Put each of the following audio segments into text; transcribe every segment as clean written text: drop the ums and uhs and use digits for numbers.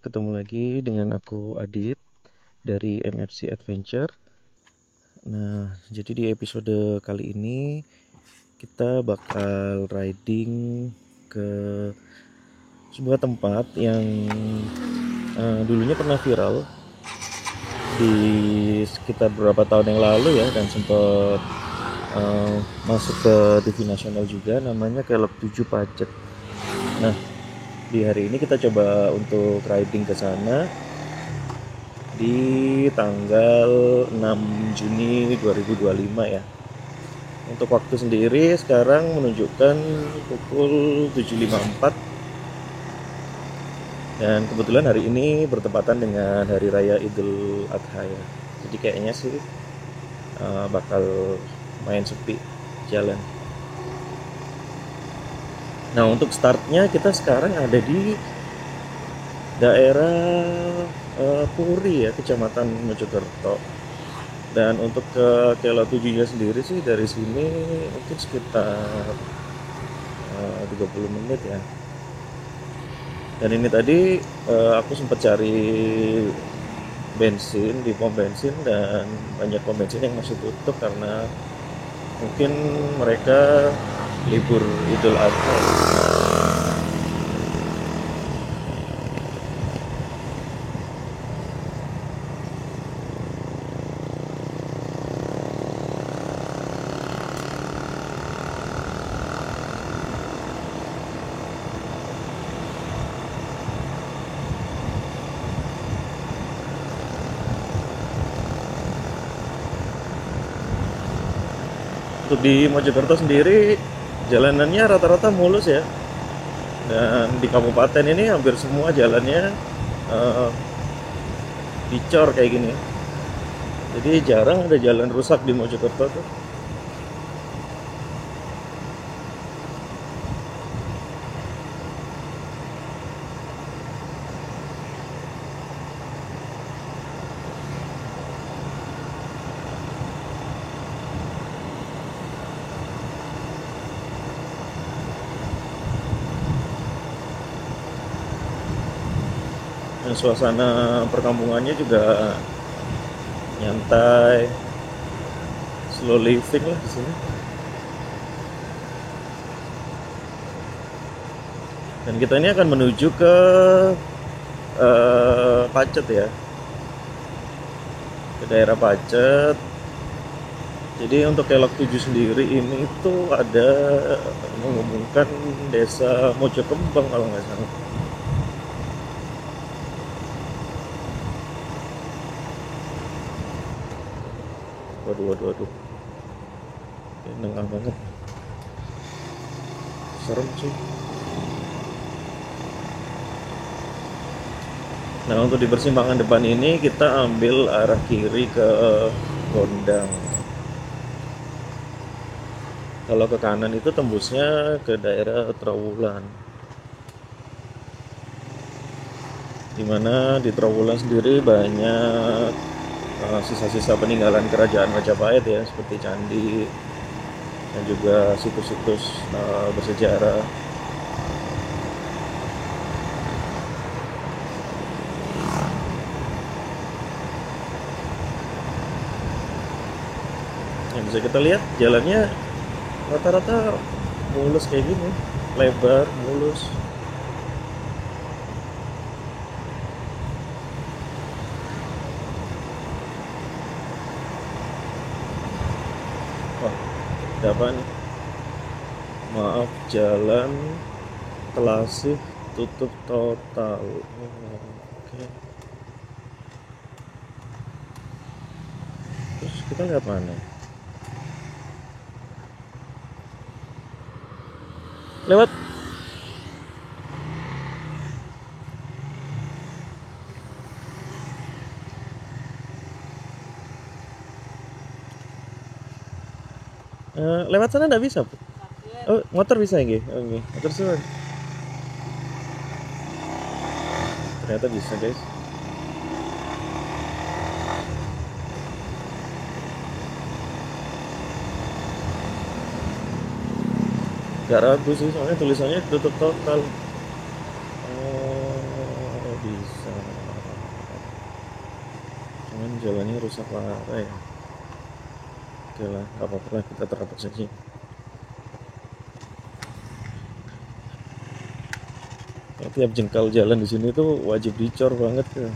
ketemu lagi dengan aku Adit dari MFC Adventure. Nah, jadi di episode kali ini kita bakal riding ke sebuah tempat yang dulunya pernah viral di sekitar beberapa tahun yang lalu ya, dan sempat masuk ke TV nasional juga, namanya Kelok 7 Pacet. Nah, di hari ini kita coba untuk riding ke sana di tanggal 6 Juni 2025 ya. Untuk waktu sendiri sekarang menunjukkan pukul 7.54, dan kebetulan hari ini bertepatan dengan Hari Raya Idul Adha ya. Jadi kayaknya sih bakal main sepi jalan. Nah, untuk startnya kita sekarang ada di daerah Puri ya, Kecamatan Mojokerto. Dan untuk ke Kela 7-nya sendiri sih dari sini mungkin sekitar 30 menit ya. Dan ini tadi aku sempat cari bensin di pom bensin, dan banyak pom bensin yang masih tutup karena mungkin mereka libur Idul Adha. Untuk di Mojokerto sendiri jalanannya rata-rata mulus ya, dan di kabupaten ini hampir semua jalannya eh, dicor kayak gini. Jadi jarang ada jalan rusak di Mojokerto tuh. Dan suasana perkampungannya juga nyantai, slow living lah di sini. Dan kita ini akan menuju ke Pacet ya, ke daerah Pacet. Jadi untuk Kelok 7 sendiri ini itu ada menghubungkan desa Mojokembang kalau nggak salah. Waduh, waduh, waduh. Ini nengah banget. Serem sih. Nah, untuk di persimpangan depan ini kita ambil arah kiri ke Gondang. Kalau ke kanan itu tembusnya ke daerah Trawulan. Dimana di Trawulan sendiri banyak sisa-sisa peninggalan kerajaan Majapahit ya, seperti candi dan juga situs-situs bersejarah. Yang bisa kita lihat jalannya rata-rata mulus kayak gini, lebar, mulus. Wah, ada apa nih? Maaf, jalan Telasih tutup total. Oh, oke. Terus kita lihat mana? Lewat. Lewat sana nggak bisa, Bu? Oh, motor bisa nggih? Oke, motor suwun. Ternyata bisa, guys. Gak ragu sih, soalnya tulisannya tutup total. Oh, bisa. rusak parah ya. Oke lah, nggak apa-apa lah, kita terapkan saja. Ya, tiap jengkal jalan di sini tuh wajib dicor banget ya.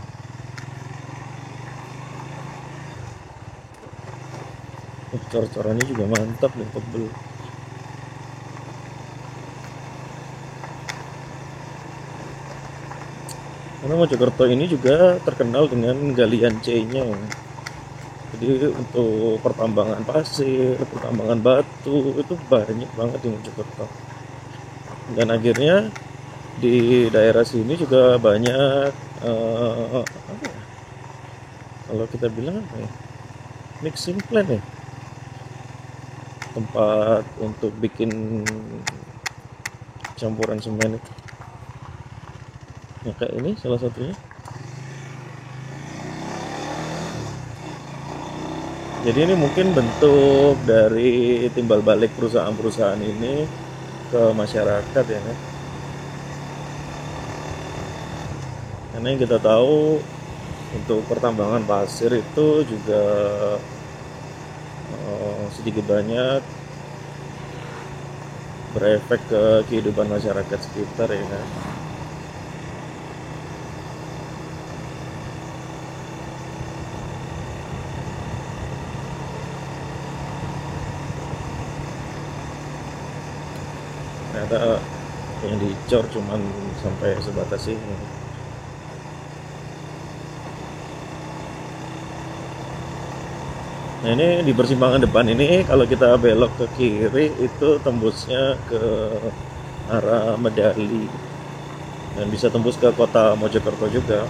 Cor-corannya juga mantap nih, tebel. Karena Mojokerto ini juga terkenal dengan galian C-nya ya. Jadi untuk pertambangan pasir, pertambangan batu itu banyak banget di Mojokerto. Dan akhirnya di daerah sini juga banyak apa ya? Kalau kita bilang apa ya? Mixing plant ya. Tempat untuk bikin campuran semen itu. Ya kayak ini salah satunya. Jadi ini mungkin bentuk dari timbal balik perusahaan-perusahaan ini ke masyarakat ya kan. Karena yang kita tahu untuk pertambangan pasir itu juga sedikit banyak berefek ke kehidupan masyarakat sekitar ya kan. Ternyata yang dicor cuman sampai sebatas ini. Nah ini di persimpangan depan ini kalau kita belok ke kiri itu tembusnya ke arah Medali dan bisa tembus ke kota Mojokerto juga.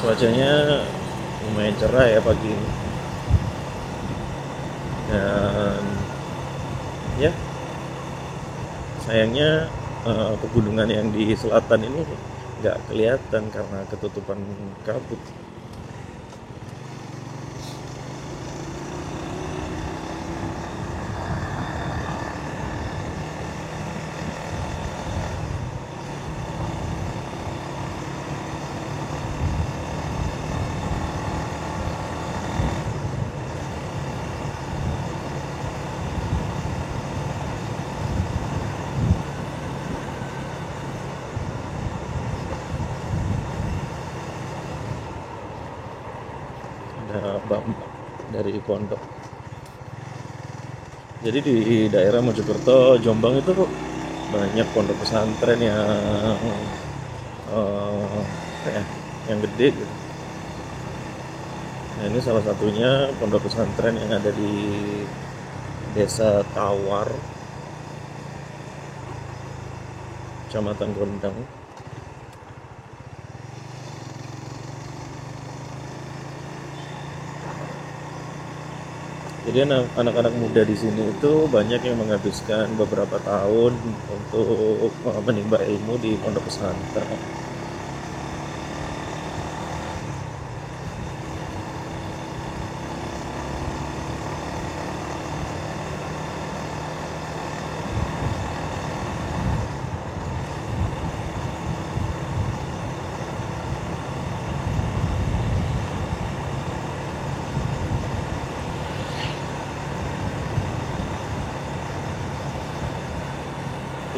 Cuacanya lumayan cerah ya pagi ini. Dan ya sayangnya pegunungan yang di selatan ini nggak kelihatan karena ketutupan kabut. Ada bambang dari pondok. Jadi di daerah Mojokerto, Jombang itu banyak pondok pesantren yang ya, yang gede gitu. Nah ini salah satunya pondok pesantren yang ada di Desa Tawar, Kecamatan Gondang. Jadi anak-anak muda di sini itu banyak yang menghabiskan beberapa tahun untuk menimba ilmu di pondok pesantren.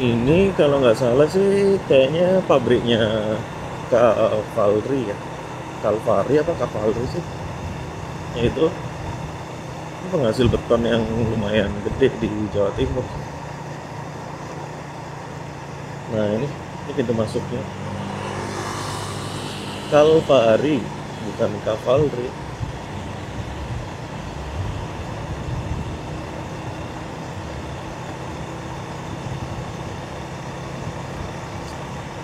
Ini kalau nggak salah sih kayaknya pabriknya Cavalry ya. Calvary apa Cavalry sih? Ya itu penghasil beton yang lumayan gede di Jawa Timur. Nah ini pintu masuknya. Calvary, bukan Cavalry.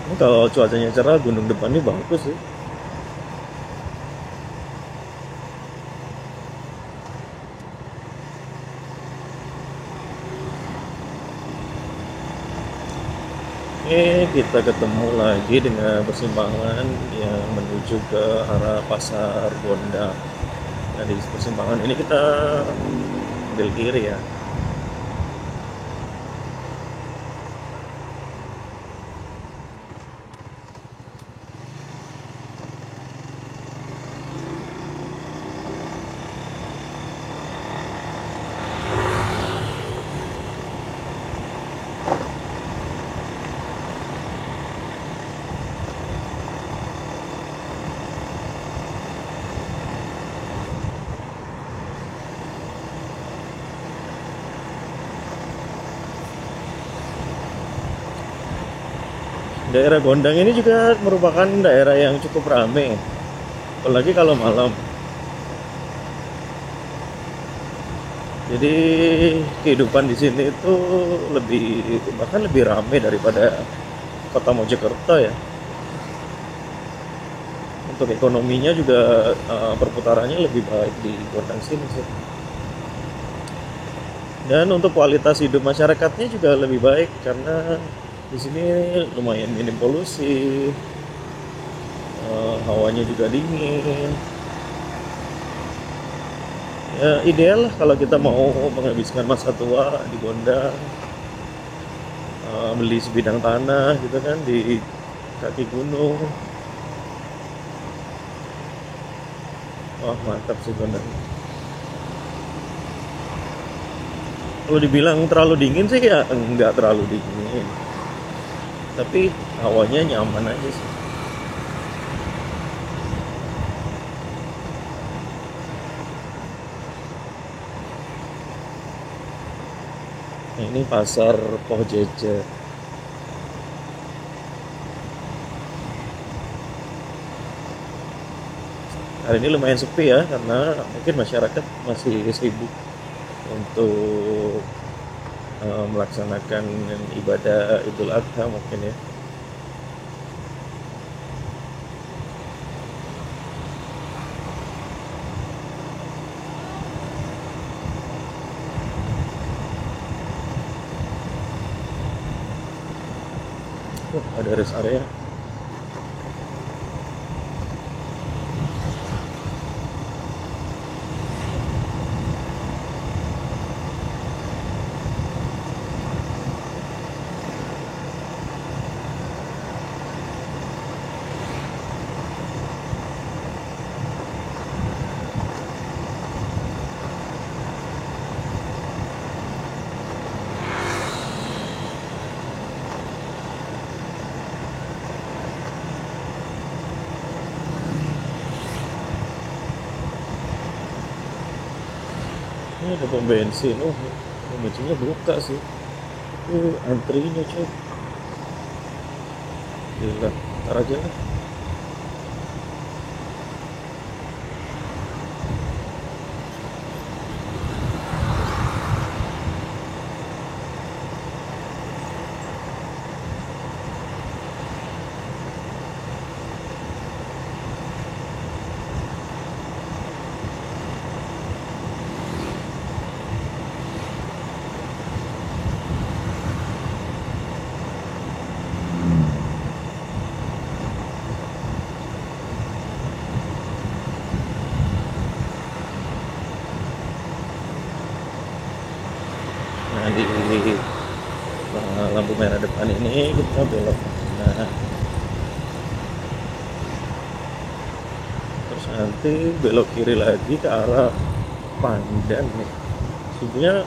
Ini kalau cuacanya cerah, gunung depan ini bagus sih. Oke, kita ketemu lagi dengan persimpangan yang menuju ke arah Pasar Gondang. Nah, di persimpangan ini kita ambil kiri ya. Daerah Gondang ini juga merupakan daerah yang cukup ramai, apalagi kalau malam. Jadi kehidupan di sini itu bahkan lebih ramai daripada kota Mojokerto ya. Untuk ekonominya juga perputarannya lebih baik di Gondang sini sih. Dan untuk kualitas hidup masyarakatnya juga lebih baik karena di sini lumayan minim polusi, hawanya juga dingin. Ya ideal lah kalau kita mau menghabiskan masa tua di Gondang, beli sebidang tanah gitu kan di kaki gunung. Wah mantap sih Gondang. Kalau dibilang terlalu dingin sih ya enggak terlalu dingin, tapi hawanya nyaman aja sih. Nah, ini pasar Poh Jejer. Hari ini lumayan sepi ya karena mungkin masyarakat masih sibuk untuk melaksanakan ibadah Idul Adha mungkin ya. Ada rest area. Ini ada pom bensin. Oh, pom bensinnya buka sih. Antrinya coy. Gila, ntar aja lah. Nah di lampu merah depan ini kita belok. Nah terus nanti belok kiri lagi ke arah Pandan nih. Sebenarnya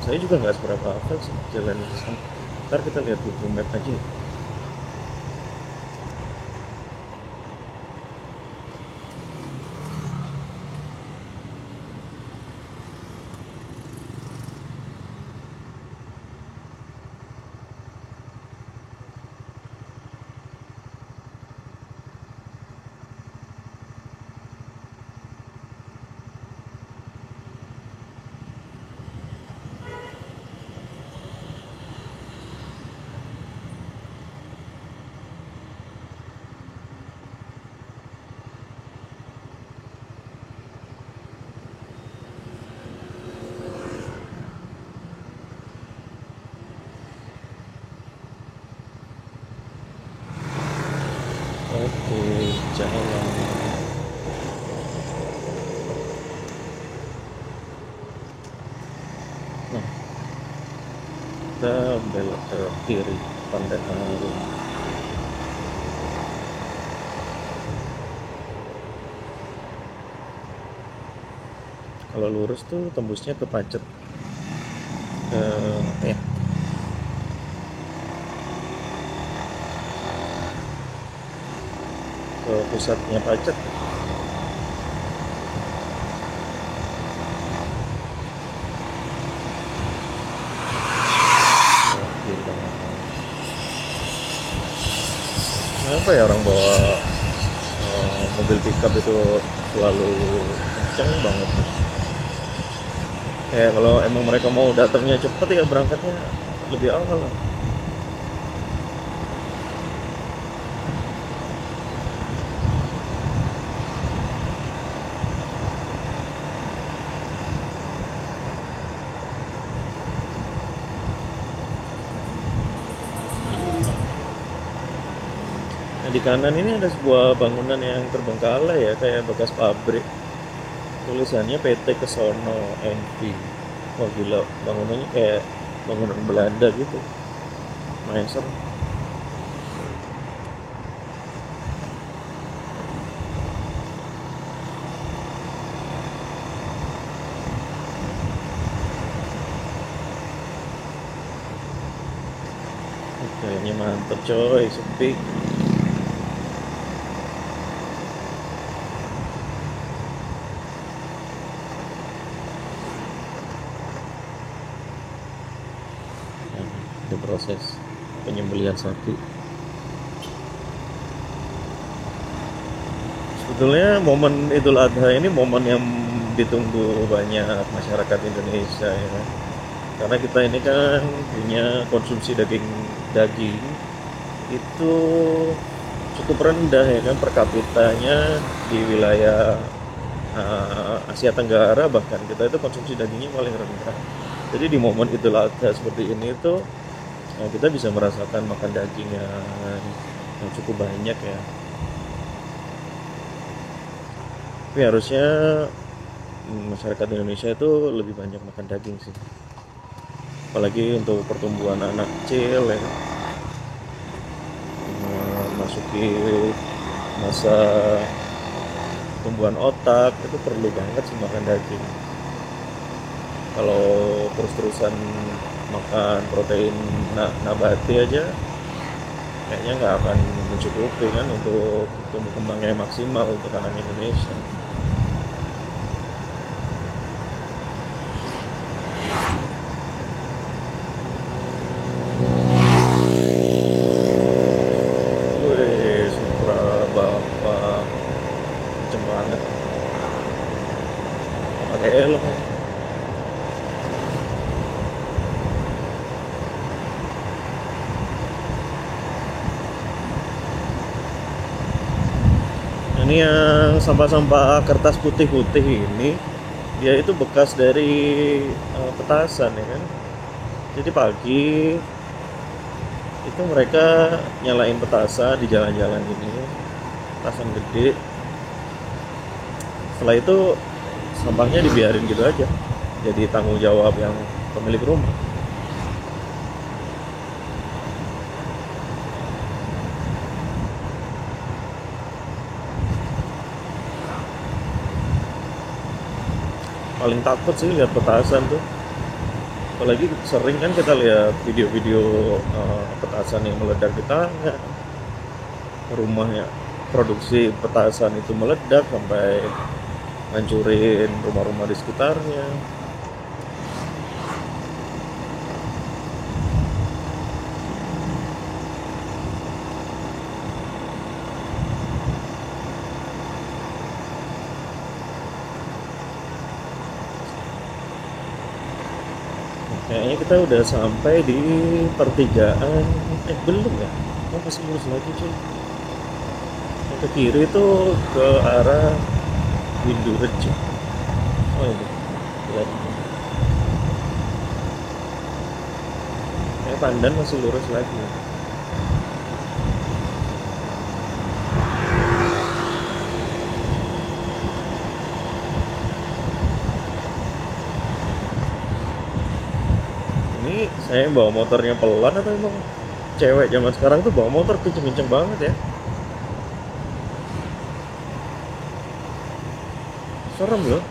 saya juga nggak seberapa hafal sih jalan di sana. Ntar kita lihat Google Map aja. Oke, jalan. Nah, kita belok ke kiri, Pandan Arum. Kalau lurus tuh tembusnya ke Pacet, ke apa ya? Ke pusatnya Pacet. Oh, gila. Kenapa ya orang bawa mobil pickup itu selalu kenceng banget? Kayak kalau emang mereka mau datangnya cepet ya berangkatnya lebih awal lah. Nah, di kanan ini ada sebuah bangunan yang terbengkalai ya, kayak bekas pabrik. Tulisannya PT Kesono NV. Wah gila, bangunannya kayak bangunan Belanda gitu. Main serem. Kayaknya mantep coy, sepi. Nah, ada proses penyembelihan sapi. Sebetulnya momen Idul Adha ini momen yang ditunggu banyak masyarakat Indonesia ya kan. Karena kita ini kan punya konsumsi daging daging itu cukup rendah ya kan per kapitanya di wilayah Asia Tenggara, bahkan kita itu konsumsi dagingnya paling rendah. Jadi di momen Idul Adha seperti ini tuh kita bisa merasakan makan daging yang cukup banyak ya. Tapi harusnya masyarakat Indonesia itu lebih banyak makan daging sih. Apalagi untuk pertumbuhan anak kecil ya kan. Masuki masa pertumbuhan otak itu perlu banget sih makan daging. Kalau terus-terusan makan protein nabati aja kayaknya nggak akan mencukupi kan untuk tumbuh kembangnya maksimal untuk anak Indonesia. Wih, Supra bapak kenceng banget, pakai helm. Ini yang sampah-sampah kertas putih-putih ini, dia itu bekas dari petasan ya kan. Jadi pagi itu mereka nyalain petasan di jalan-jalan ini, petasan gede. Setelah itu sampahnya dibiarin gitu aja, jadi tanggung jawab yang pemilik rumah. Paling takut sih lihat petasan tuh, apalagi sering kan kita lihat video-video petasan yang meledak di tangga rumahnya. Produksi petasan itu meledak sampai hancurin rumah-rumah di sekitarnya. Kayaknya kita udah sampai di pertigaan. Belum ya? Oh, masih lurus lagi cuy. Yang ke kiri itu ke arah Windurejo. Oh ini, lihat. Kayak Pandan masih lurus lagi. Saya bawa motornya pelan atau emang cewek zaman sekarang tuh bawa motor kenceng-kenceng banget ya? Serem loh.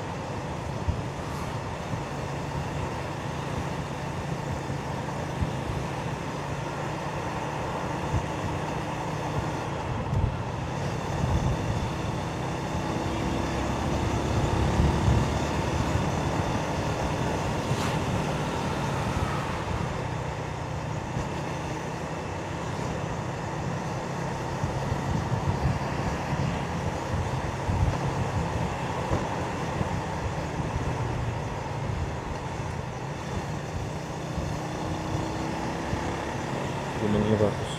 Gunungnya bagus.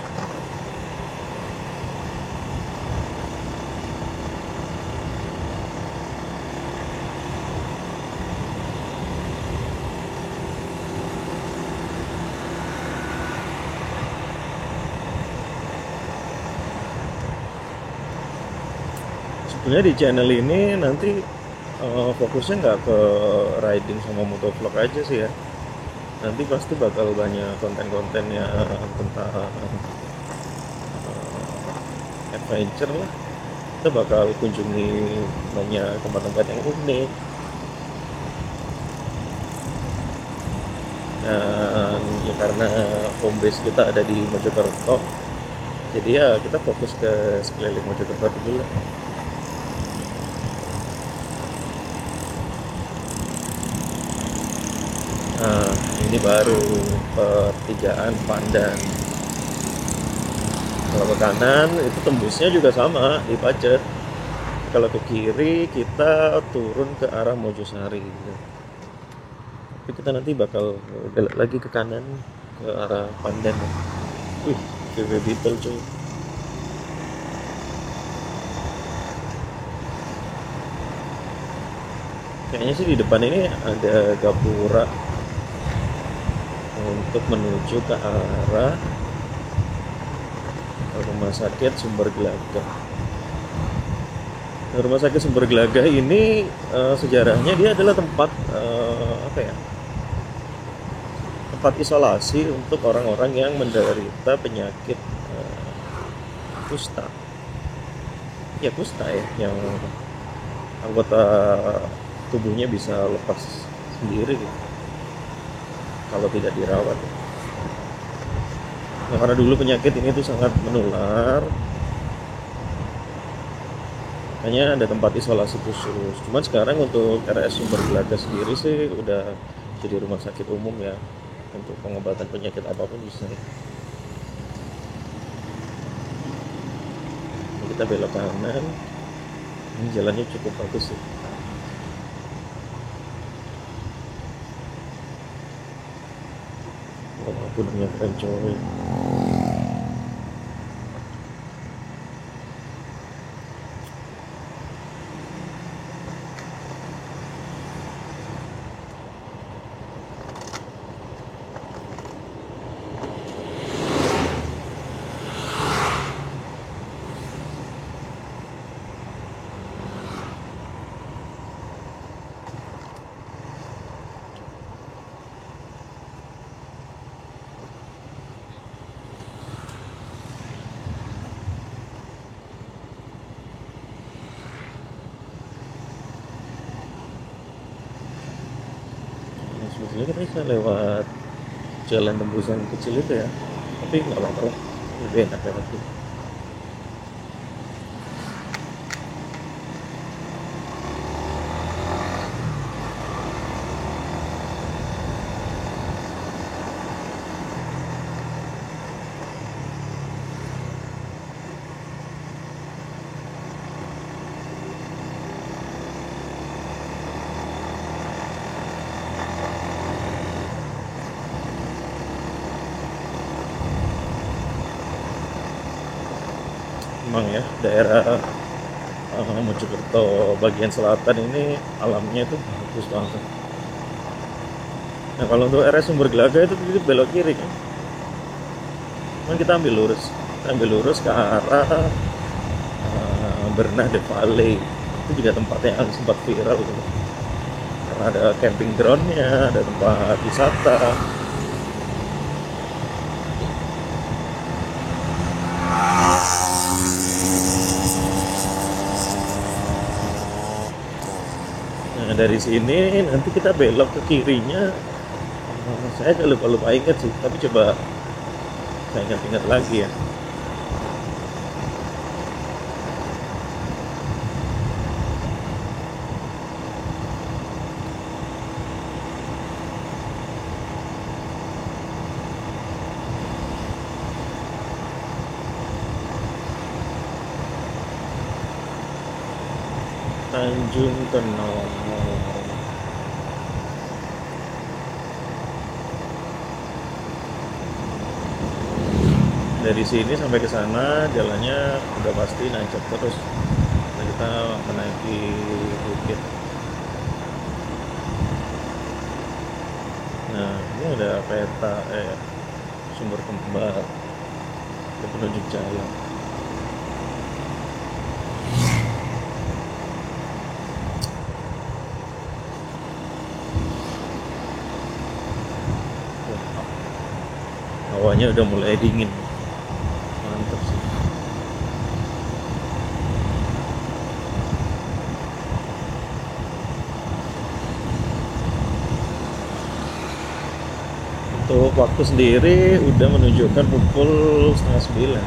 Sebenarnya di channel ini nanti fokusnya nggak ke riding sama motovlog aja sih ya. Nanti pasti bakal banyak konten-konten yang tentang adventure lah. Kita bakal kunjungi banyak tempat-tempat yang unik. Dan ya karena home base kita ada di Mojokerto, jadi ya kita fokus ke sekeliling Mojokerto dulu lah. Nah, ini baru pertigaan Pandan. Kalau ke kanan itu tembusnya juga sama di Pacet. Kalau ke kiri kita turun ke arah Mojosari gitu. Tapi kita nanti bakal belok lagi ke kanan ke arah Pandan. Wih, VW Beetle cuy. Kayaknya sih di depan ini ada gapura untuk menuju ke arah Rumah Sakit Sumber Gelagah. Nah, Rumah Sakit Sumber Gelagah ini sejarahnya dia adalah tempat apa ya? Tempat isolasi untuk orang-orang yang menderita penyakit kusta. Ya kusta ya, yang anggota tubuhnya bisa lepas sendiri gitu, kalau tidak dirawat. Nah, karena dulu penyakit ini tuh sangat menular, makanya ada tempat isolasi khusus. Cuman sekarang untuk RS Sumber Gelagah sendiri sih udah jadi rumah sakit umum ya, untuk pengobatan penyakit apapun bisa. Ini kita belok kanan, ini jalannya cukup bagus sih. Gunungnya keren coy. Sebetulnya kita bisa lewat jalan tembusan kecil itu ya, tapi nggak apa-apa lah, lebih enak lewat itu. Emang ya daerah Mojokerto bagian selatan ini alamnya itu bagus banget. Nah kalau untuk RS Sumber Gelagah itu tadi belok kiri kan, cuman kita ambil lurus ke arah Bernah de Valley. Itu juga tempatnya yang sempat viral gitu, karena ada camping groundnya, ada tempat wisata. dari sini nanti kita belok ke kirinya. Saya agak lupa ingat sih, tapi coba saya ingat-ingat lagi ya. Tanjung Tenomo. Dari sini sampai ke sana jalannya udah pasti nancep terus. Nah, kita menaiki bukit. Nah, ini ada peta sumber kembar dan penunjuk jalan. Hawanya udah mulai dingin, mantap sih. Untuk waktu sendiri udah menunjukkan pukul 8:30.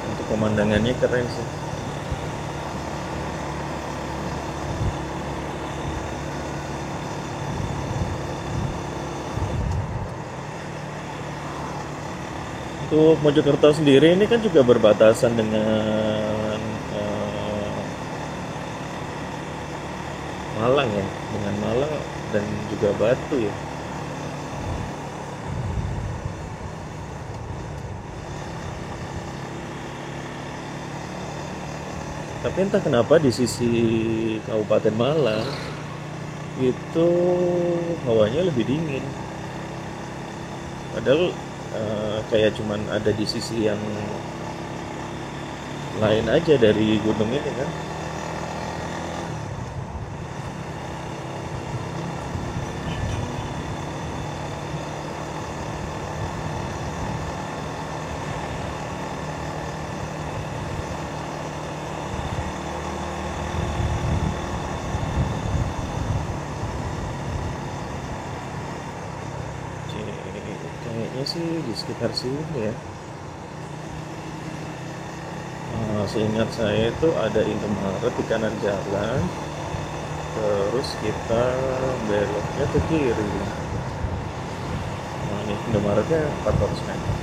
Untuk pemandangannya keren sih. Untuk Mojokerto sendiri ini kan juga berbatasan dengan Malang ya, dengan Malang dan juga Batu ya. Tapi entah kenapa di sisi Kabupaten Malang itu hawanya lebih dingin. Padahal kayak cuman ada di sisi yang lain aja dari gunung ini kan. Kayaknya sih di sekitar sini ya. Seingat saya itu ada Indomaret di kanan jalan, terus kita beloknya ke kiri. Nah, ini Indomaretnya 400 meter.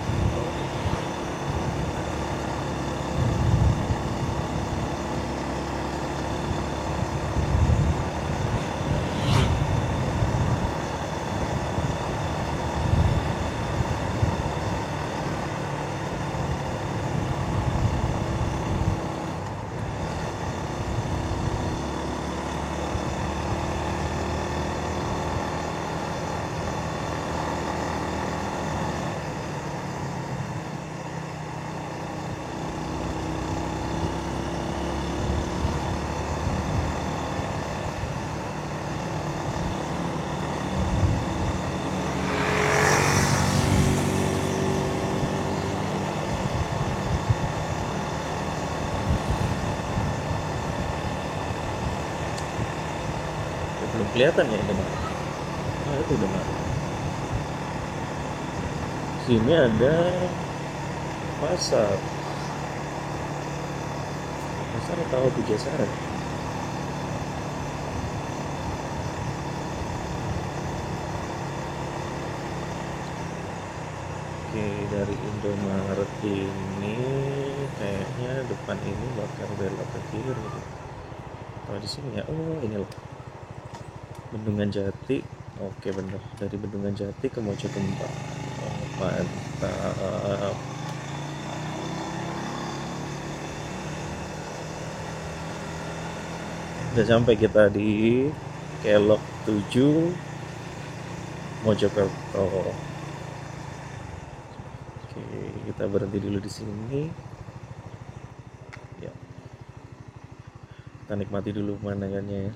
Belum kelihatan ya Indomaret. Ah, itu Indomaret. Sini ada pasar. Pasar atau Pujasaran? Oke, dari Indomaret ini kayaknya depan ini bakal belok ke kiri. Kalau di sini ya, oh ini loh. Bendungan Jati. Oke, bener. Dari Bendungan Jati ke Mojokerto. Oh, mantap. Udah sampai kita di Kelok menuju Mojokerto. Oke, kita berhenti dulu di sini. Ya, kita nikmati dulu pemandangannya ya.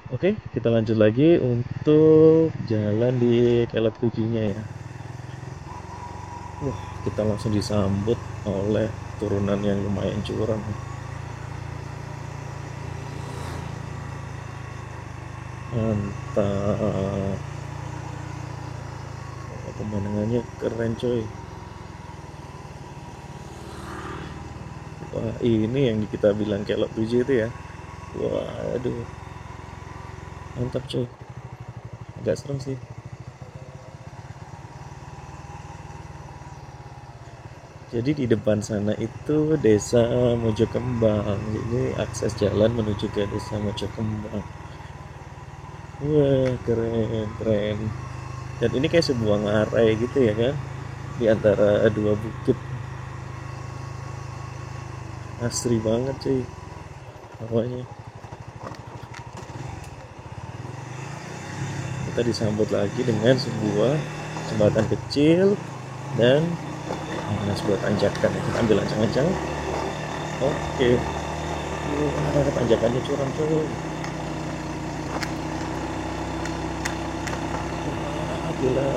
Oke, kita lanjut lagi untuk jalan di Kelab Tujuhnya ya. Wah, kita langsung disambut oleh turunan yang lumayan curam. Mantap. Pemandangannya keren coy. Wah, ini yang kita bilang Kelab 7 itu ya. Wah, aduh. Mantap coy. Agak serem sih. Jadi di depan sana itu desa Mojokembang. Ini akses jalan menuju ke desa Mojokembang. Wah, keren, keren. Dan ini kayak sebuah ngarai gitu ya kan, di antara dua bukit. Asri banget cuy hawanya. Kita disambut lagi dengan sebuah jembatan kecil dan sebuah tanjakan. Kita ambil ancang-ancang. Oke. Wah, tanjakannya curam cuy. Wah, gila.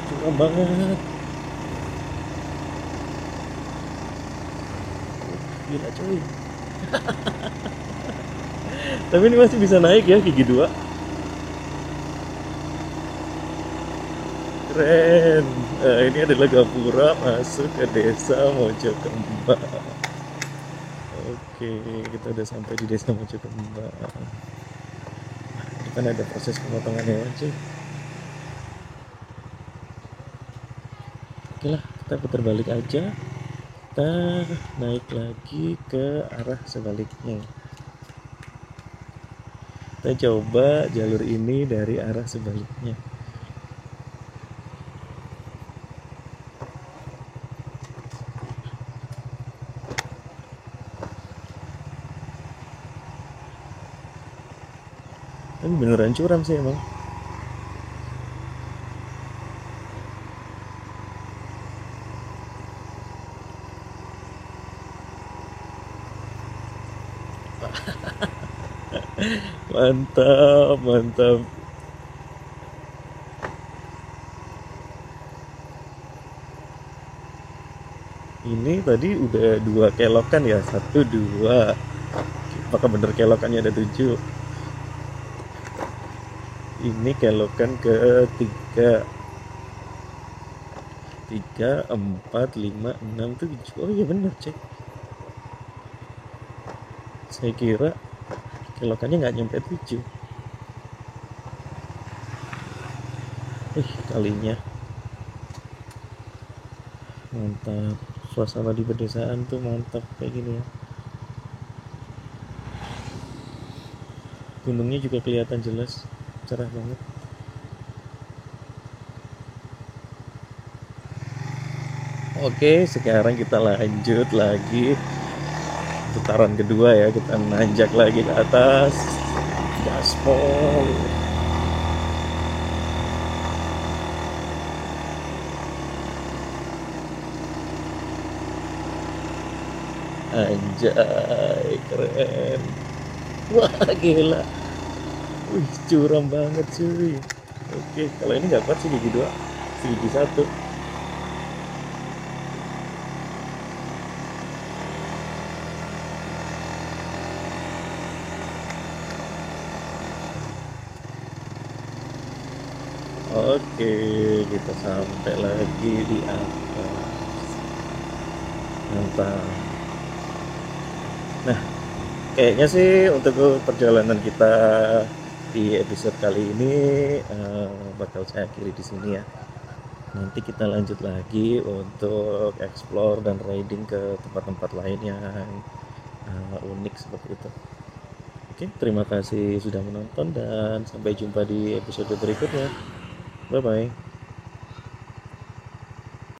Curam banget. Gila cuy. Tapi ini masih bisa naik ya gigi 2. Keren. Ini adalah gapura masuk ke desa Mojokembang. Oke, kita udah sampai di desa Mojokembang. Ini kan ada proses pemotongan hewan cuy. Oke lah, kita putar balik aja. Kita naik lagi ke arah sebaliknya. Kita coba jalur ini dari arah sebaliknya. Tapi beneran curam sih emang. Mantap, mantap. Ini tadi udah 2 kelokan ya, 1, 2. Apakah bener kelokannya ada 7? Ini kelokan ke-3. 3, 4, 5, 6, 7. Oh iya bener cek. Saya kira kelokannya nggak nyampe 7. Kalinya. Mantap. Suasana di pedesaan tuh mantap kayak gini ya. Gunungnya juga kelihatan jelas, cerah banget. Oke, sekarang kita lanjut lagi putaran kedua ya. Kita nanjak lagi ke atas, gaspol. Anjay, keren. Wah, gila. Wih, curam banget cuy. Oke, kalau ini nggak kuat sih gigi dua, gigi satu. Oke, kita sampai lagi di atas. Mantap. Nah, kayaknya sih untuk perjalanan kita di episode kali ini bakal saya akhiri di sini ya. Nanti kita lanjut lagi untuk explore dan riding ke tempat-tempat lain yang unik seperti itu. Oke, terima kasih sudah menonton dan sampai jumpa di episode berikutnya. Bye bye.